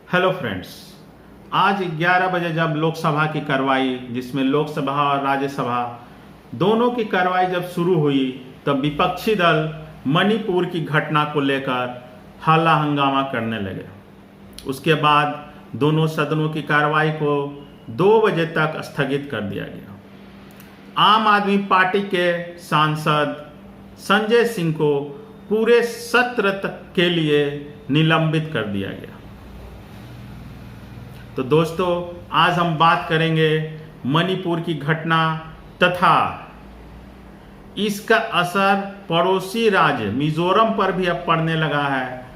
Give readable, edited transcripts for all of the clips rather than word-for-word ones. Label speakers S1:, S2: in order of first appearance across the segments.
S1: Hello friends, आज 11 बजे जब लोकसभा की कार्रवाई, जिसमें लोकसभा और राज्यसभा दोनों की कार्रवाई जब शुरू हुई, तब विपक्षी दल मणिपुर की घटना को लेकर हल्ला हंगामा करने लगे। उसके बाद दोनों सदनों की कार्रवाई को 2 बजे तक स्थगित कर दिया गया। आम आदमी पार्टी के सांसद संजय सिंह को पूरे सत्र तक के लिए निलंबित कर दिया गया। तो दोस्तों, आज हम बात करेंगे मणिपुर की घटना तथा इसका असर पड़ोसी राज्य मिजोरम पर भी अब पड़ने लगा है।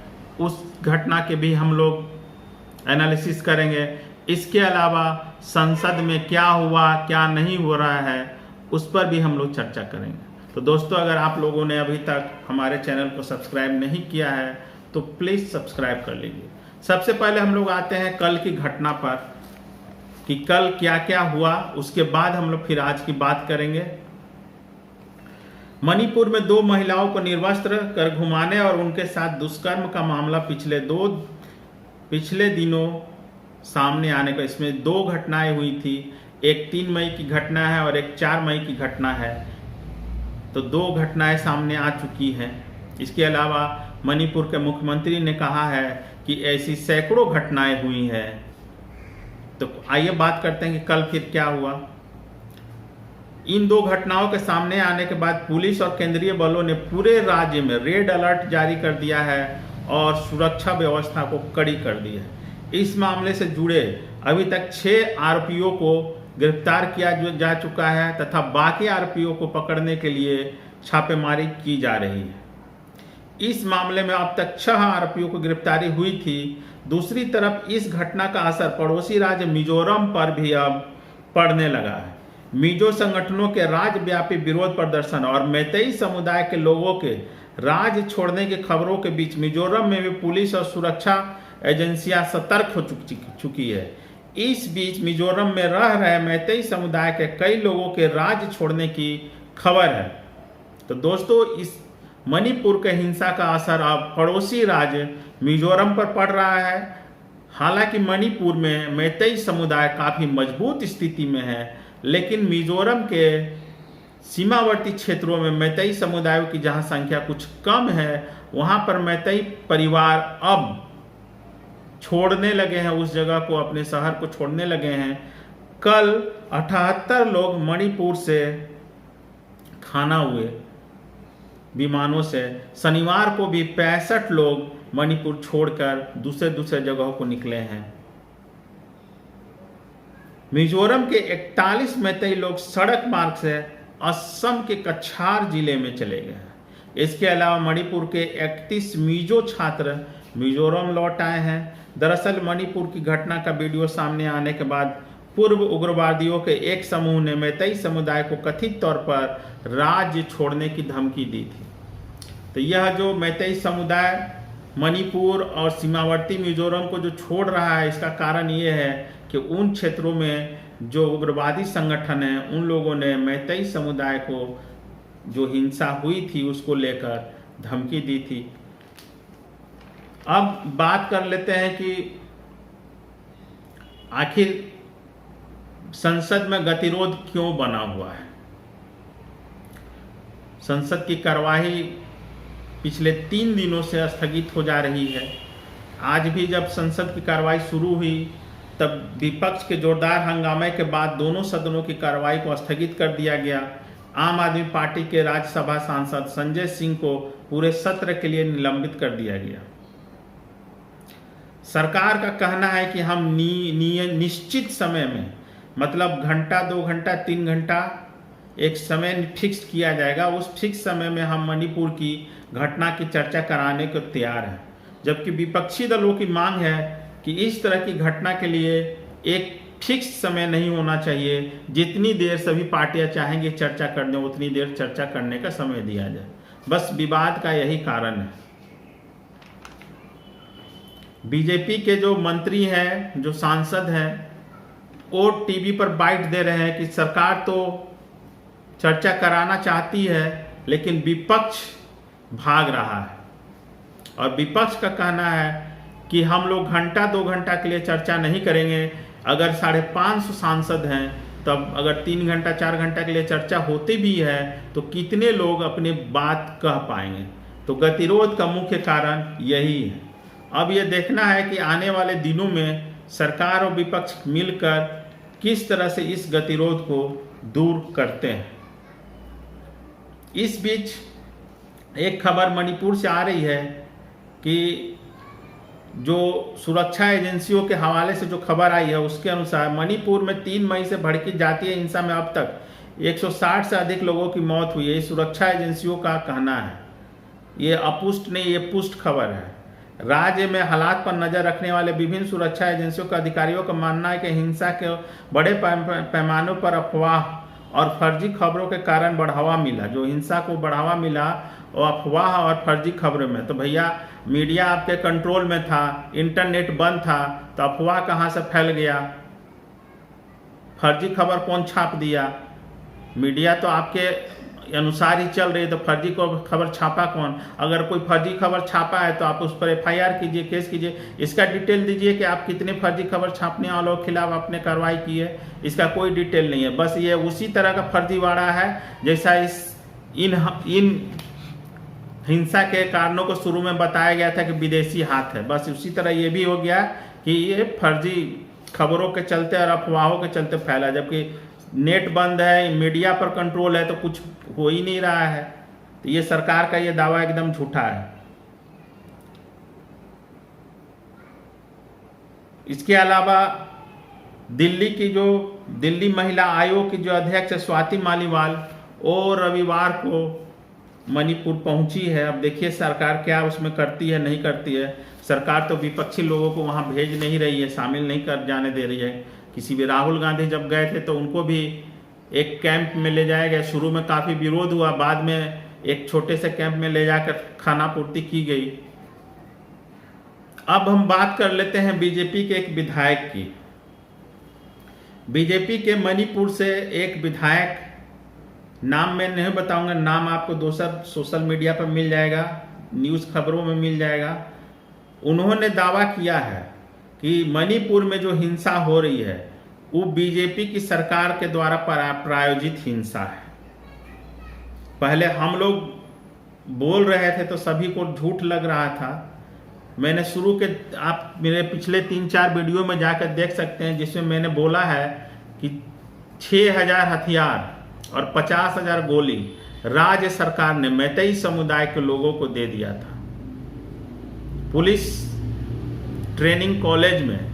S1: उस घटना के भी हम लोग एनालिसिस करेंगे। इसके अलावा संसद में क्या हुआ, क्या नहीं हो रहा है, उस पर भी हम लोग चर्चा करेंगे। तो दोस्तों, अगर आप लोगों ने अभी तक हमारे चैनल को सब्सक्राइब नहीं किया है तो प्लीज़ सब्सक्राइब कर लीजिए। सबसे पहले हम लोग आते हैं कल की घटना पर कि कल क्या क्या हुआ। उसके बाद हम लोग फिर आज की बात करेंगे। मणिपुर में 2 महिलाओं को निर्वस्त्र कर घुमाने और उनके साथ दुष्कर्म का मामला पिछले दिनों सामने आने का, इसमें 2 घटनाएं हुई थी। एक 3 मई की घटना है और एक 4 मई की घटना है। तो 2 घटनाएं सामने आ चुकी हैं। इसके अलावा मणिपुर के मुख्यमंत्री ने कहा है कि ऐसी सैकड़ों घटनाएं हुई हैं। तो आइए बात करते हैं कि कल फिर क्या हुआ। इन 2 घटनाओं के सामने आने के बाद पुलिस और केंद्रीय बलों ने पूरे राज्य में रेड अलर्ट जारी कर दिया है और सुरक्षा व्यवस्था को कड़ी कर दी है। इस मामले से जुड़े अभी तक 6 आरोपियों को गिरफ्तार किया जा चुका है तथा बाकी आरोपियों को पकड़ने के लिए छापेमारी की जा रही है। इस मामले में अब तक 6 आरोपियों को गिरफ्तारी हुई थी। दूसरी तरफ इस घटना का असर पड़ोसी राज्य मिजोरम पर भी अब पड़ने लगा है। मिजो संगठनों के राज्यव्यापी विरोध प्रदर्शन और मैतेई समुदाय के लोगों के राज्य छोड़ने की खबरों के बीच मिजोरम में भी पुलिस और सुरक्षा एजेंसियां सतर्क हो चुकी है। इस बीच मिजोरम में रह रहे मैतेई समुदाय के कई लोगों के राज्य छोड़ने की खबर है। तो दोस्तों, इस मणिपुर के हिंसा का असर अब पड़ोसी राज्य मिजोरम पर पड़ रहा है। हालांकि मणिपुर में मैतेई समुदाय काफ़ी मजबूत स्थिति में है, लेकिन मिजोरम के सीमावर्ती क्षेत्रों में मैतेई समुदायों की जहां संख्या कुछ कम है, वहां पर मैतेई परिवार अब छोड़ने लगे हैं, उस जगह को, अपने शहर को छोड़ने लगे हैं। कल 78 लोग मणिपुर से खाना हुए विमानों से। शनिवार को भी 65 लोग मणिपुर छोड़कर दूसरे जगहों को निकले हैं। मिजोरम के 41 मैतेई लोग सड़क मार्ग से असम के कछार जिले में चले गए हैं। इसके अलावा मणिपुर के 31 मिजो छात्र मिजोरम लौट आए हैं। दरअसल मणिपुर की घटना का वीडियो सामने आने के बाद पूर्व उग्रवादियों के एक समूह ने मैतेई समुदाय को कथित तौर पर राज्य छोड़ने की धमकी दी थी। तो यह जो मैतेई समुदाय मणिपुर और सीमावर्ती मिजोरम को जो छोड़ रहा है, इसका कारण ये है कि उन क्षेत्रों में जो उग्रवादी संगठन हैं, उन लोगों ने मैतेई समुदाय को जो हिंसा हुई थी उसको लेकर धमकी दी थी। अब बात कर लेते हैं कि आखिर संसद में गतिरोध क्यों बना हुआ है। संसद की कार्यवाही पिछले 3 दिनों से स्थगित हो जा रही है। आज भी जब संसद की कार्रवाई शुरू हुई, तब विपक्ष के जोरदार हंगामे के बाद दोनों सदनों की कार्रवाई को स्थगित कर दिया गया। आम आदमी पार्टी के राज्यसभा सांसद संजय सिंह को पूरे सत्र के लिए निलंबित कर दिया गया। सरकार का कहना है कि हम निश्चित समय में, मतलब घंटा, 2 घंटा, 3 घंटा एक समय फिक्स किया जाएगा। उस फिक्स समय में हम मणिपुर की घटना की चर्चा कराने को तैयार हैं। जबकि विपक्षी दलों की मांग है कि इस तरह की घटना के लिए एक फिक्स समय नहीं होना चाहिए। जितनी देर सभी पार्टियां चाहेंगी चर्चा करने, उतनी देर चर्चा करने का समय दिया जाए। बस विवाद का यही कारण है। बीजेपी के जो मंत्री हैं, जो सांसद हैं, वो टीवी पर बाइट दे रहे हैं कि सरकार तो चर्चा कराना चाहती है, लेकिन विपक्ष भाग रहा है। और विपक्ष का कहना है कि हम लोग घंटा 2 घंटा के लिए चर्चा नहीं करेंगे। अगर 550 सांसद हैं, तब अगर 3 घंटा 4 घंटा के लिए चर्चा होती भी है तो कितने लोग अपनी बात कह पाएंगे। तो गतिरोध का मुख्य कारण यही है। अब ये देखना है कि आने वाले दिनों में सरकार और विपक्ष मिलकर किस तरह से इस गतिरोध को दूर करते हैं। इस बीच एक खबर मणिपुर से आ रही है कि जो सुरक्षा एजेंसियों के हवाले से जो खबर आई है उसके अनुसार मणिपुर में 3 मई से भड़की जातीय हिंसा में अब तक 160 से अधिक लोगों की मौत हुई है। सुरक्षा एजेंसियों का कहना है, ये अपुष्ट नहीं, ये पुष्ट खबर है। राज्य में हालात पर नजर रखने वाले विभिन्न सुरक्षा एजेंसियों के अधिकारियों का मानना है कि हिंसा के बड़े पैमानों पर अफवाह और फर्जी खबरों के कारण बढ़ावा मिला। जो हिंसा को बढ़ावा मिला और अफवाह और फर्जी खबरों में, तो भैया मीडिया आपके कंट्रोल में था, इंटरनेट बंद था, तो अफवाह कहाँ से फैल गया? फर्जी खबर कौन छाप दिया? मीडिया तो आपके अनुसार ही चल रही है, तो फर्जी खबर छापा कौन? अगर कोई फर्जी खबर छापा है तो आप उस पर FIR कीजिए, केस कीजिए। इसका डिटेल दीजिए कि आप कितने फर्जी खबर छापने वालों के खिलाफ आपने कार्रवाई की है। इसका कोई डिटेल नहीं है। बस ये उसी तरह का फर्जीवाड़ा है जैसा इन हिंसा के कारणों को शुरू में बताया गया था कि विदेशी हाथ है। बस उसी तरह ये भी हो गया कि ये फर्जी खबरों के चलते और अफवाहों के चलते फैला, जबकि नेट बंद है, मीडिया पर कंट्रोल है, तो कुछ हो ही नहीं रहा है। तो ये सरकार का ये दावा एकदम झूठा है। इसके अलावा दिल्ली महिला आयोग की जो अध्यक्ष स्वाति मालीवाल और रविवार को मणिपुर पहुंची है। अब देखिए सरकार क्या उसमें करती है, नहीं करती है। सरकार तो विपक्षी लोगों को वहां भेज नहीं रही है, शामिल नहीं कर जाने दे रही है। किसी भी राहुल गांधी जब गए थे तो उनको भी एक कैंप में ले जाया गया। शुरू में काफ़ी विरोध हुआ, बाद में एक छोटे से कैंप में ले जाकर खाना पूर्ति की गई। अब हम बात कर लेते हैं बीजेपी के एक विधायक की। बीजेपी के मणिपुर से एक विधायक, नाम मैं नहीं बताऊंगा, नाम आपको दोसर सोशल मीडिया पर मिल जाएगा, न्यूज़ खबरों में मिल जाएगा। उन्होंने दावा किया है कि मणिपुर में जो हिंसा हो रही है वो बीजेपी की सरकार के द्वारा प्रायोजित हिंसा है। पहले हम लोग बोल रहे थे तो सभी को झूठ लग रहा था। मैंने आप मेरे पिछले 3-4 वीडियो में जाकर देख सकते हैं, जिसमें मैंने बोला है कि 6000 हथियार और 50,000 गोली राज्य सरकार ने मैतेई समुदाय के लोगों को दे दिया था। पुलिस ट्रेनिंग कॉलेज में,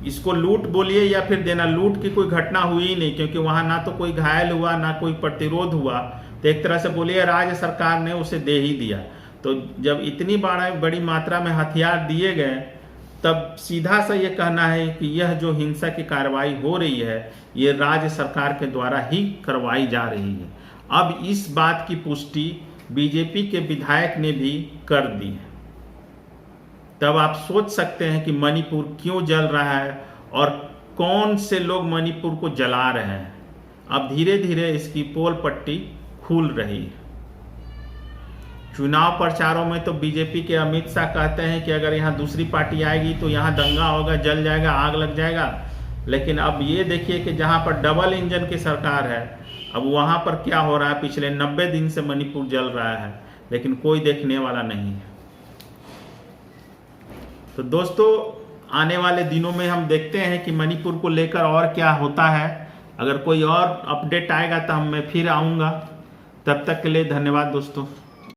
S1: इसको लूट बोलिए या फिर देना, लूट की कोई घटना हुई ही नहीं, क्योंकि वहां ना तो कोई घायल हुआ ना कोई प्रतिरोध हुआ। तो एक तरह से बोलिए राज्य सरकार ने उसे दे ही दिया। तो जब इतनी बड़ी मात्रा में हथियार दिए गए, तब सीधा सा ये कहना है कि यह जो हिंसा की कार्रवाई हो रही है ये राज्य सरकार के द्वारा ही करवाई जा रही है। अब इस बात की पुष्टि बीजेपी के विधायक ने भी कर दी है। तब आप सोच सकते हैं कि मणिपुर क्यों जल रहा है और कौन से लोग मणिपुर को जला रहे हैं। अब धीरे धीरे इसकी पोल पट्टी खुल रही है। चुनाव प्रचारों में तो बीजेपी के अमित शाह कहते हैं कि अगर यहाँ दूसरी पार्टी आएगी तो यहाँ दंगा होगा, जल जाएगा, आग लग जाएगा। लेकिन अब ये देखिए कि जहाँ पर डबल इंजन की सरकार है, अब वहाँ पर क्या हो रहा है। पिछले 90 दिन से मणिपुर जल रहा है, लेकिन कोई देखने वाला नहीं है। तो दोस्तों, आने वाले दिनों में हम देखते हैं कि मणिपुर को लेकर और क्या होता है। अगर कोई और अपडेट आएगा तो मैं फिर आऊँगा। तब तक के लिए धन्यवाद दोस्तों।